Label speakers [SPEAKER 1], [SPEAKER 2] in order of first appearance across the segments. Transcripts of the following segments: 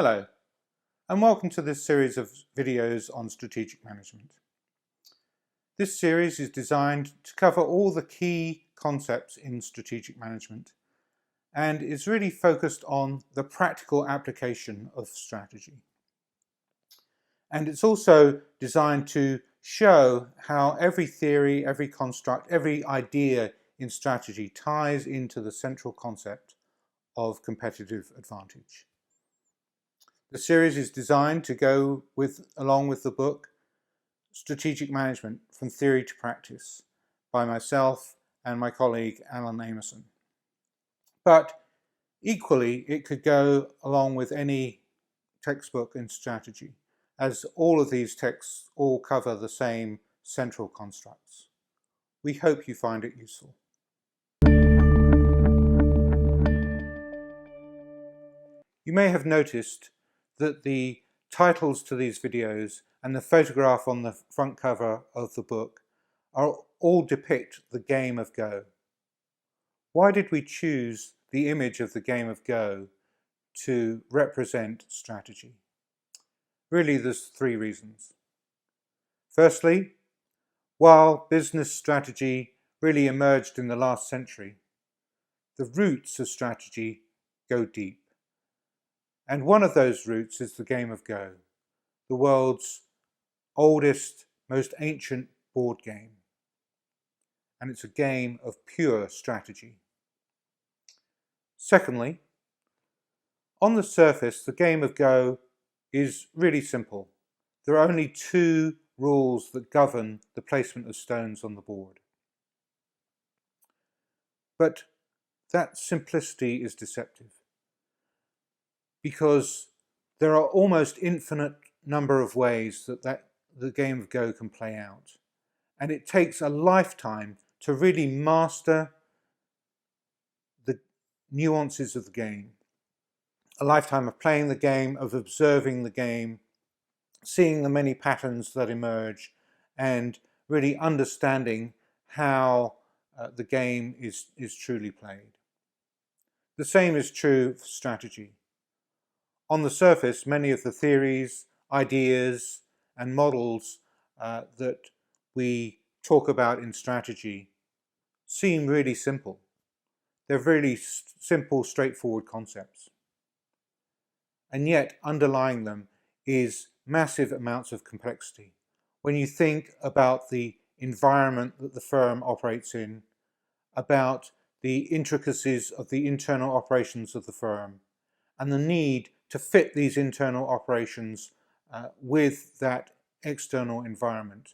[SPEAKER 1] Hello, and welcome to this series of videos on strategic management. This series is designed to cover all the key concepts in strategic management and is really focused on the practical application of strategy. And it's also designed to show how every theory, every construct, every idea in strategy ties into the central concept of competitive advantage. The series is designed to go along with the book Strategic Management from Theory to Practice by myself and my colleague Alan Amerson. But equally, it could go along with any textbook in strategy, as all of these texts all cover the same central constructs. We hope you find it useful. You may have noticed that the titles to these videos and the photograph on the front cover of the book all depict the game of Go. Why did we choose the image of the game of Go to represent strategy? Really, there's three reasons. Firstly, while business strategy really emerged in the last century, the roots of strategy go deep. And one of those roots is the game of Go, the world's oldest, most ancient board game. And it's a game of pure strategy. Secondly, on the surface, the game of Go is really simple. There are only two rules that govern the placement of stones on the board. But that simplicity is deceptive, because there are almost infinite number of ways that the game of Go can play out. And it takes a lifetime to really master the nuances of the game. A lifetime of playing the game, of observing the game, seeing the many patterns that emerge, and really understanding how the game is truly played. The same is true for strategy. On the surface, many of the theories, ideas, and models that we talk about in strategy seem really simple. They're really simple, straightforward concepts. And yet, underlying them is massive amounts of complexity. When you think about the environment that the firm operates in, about the intricacies of the internal operations of the firm, and the need to fit these internal operations with that external environment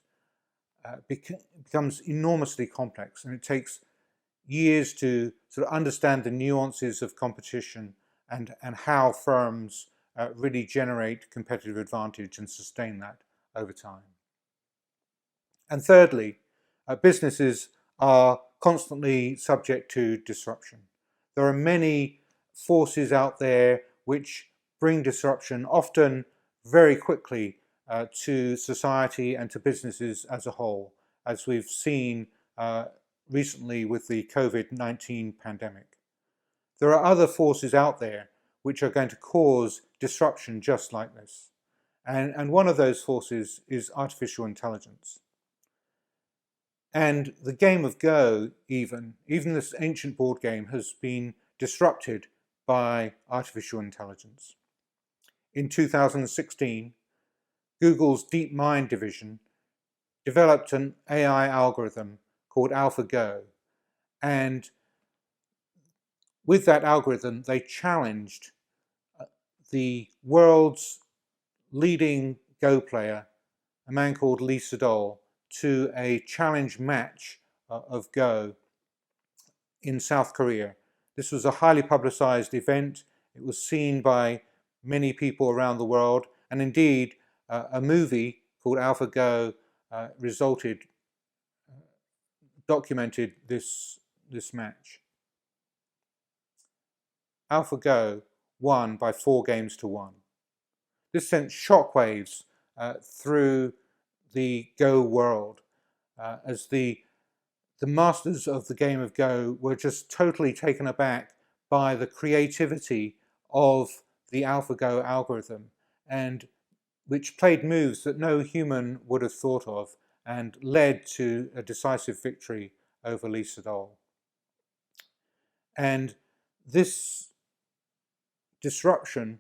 [SPEAKER 1] becomes enormously complex, and it takes years to sort of understand the nuances of competition and how firms really generate competitive advantage and sustain that over time. And thirdly, businesses are constantly subject to disruption. There are many forces out there which bring disruption, often very quickly, to society and to businesses as a whole, as we've seen recently with the COVID-19 pandemic. There are other forces out there which are going to cause disruption just like this. And one of those forces is artificial intelligence. And the game of Go, even this ancient board game, has been disrupted by artificial intelligence. In 2016, Google's DeepMind division developed an AI algorithm called AlphaGo. And with that algorithm, they challenged the world's leading Go player, a man called Lee Sedol, to a challenge match of Go in South Korea. This was a highly publicized event. It was seen by many people around the world, and indeed a movie called AlphaGo documented this match. AlphaGo won by 4 games to 1. This sent shockwaves through the Go world as the masters of the game of Go were just totally taken aback by the creativity of the AlphaGo algorithm, and which played moves that no human would have thought of and led to a decisive victory over Lee Sedol. And this disruption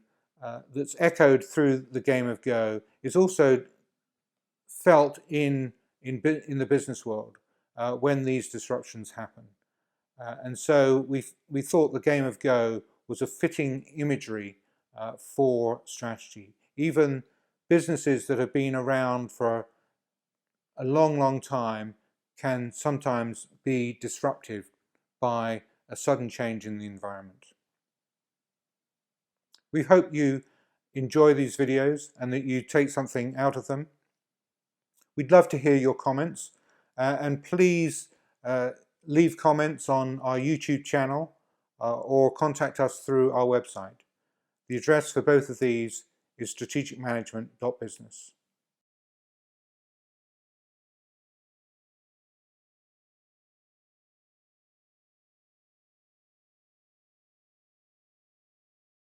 [SPEAKER 1] that's echoed through the game of Go is also felt in the business world when these disruptions happen. And so we thought the game of Go was a fitting imagery for strategy. Even businesses that have been around for a long, long time can sometimes be disruptive by a sudden change in the environment. We hope you enjoy these videos and that you take something out of them. We'd love to hear your comments, and please leave comments on our YouTube channel or contact us through our website. The address for both of these is strategicmanagement.business.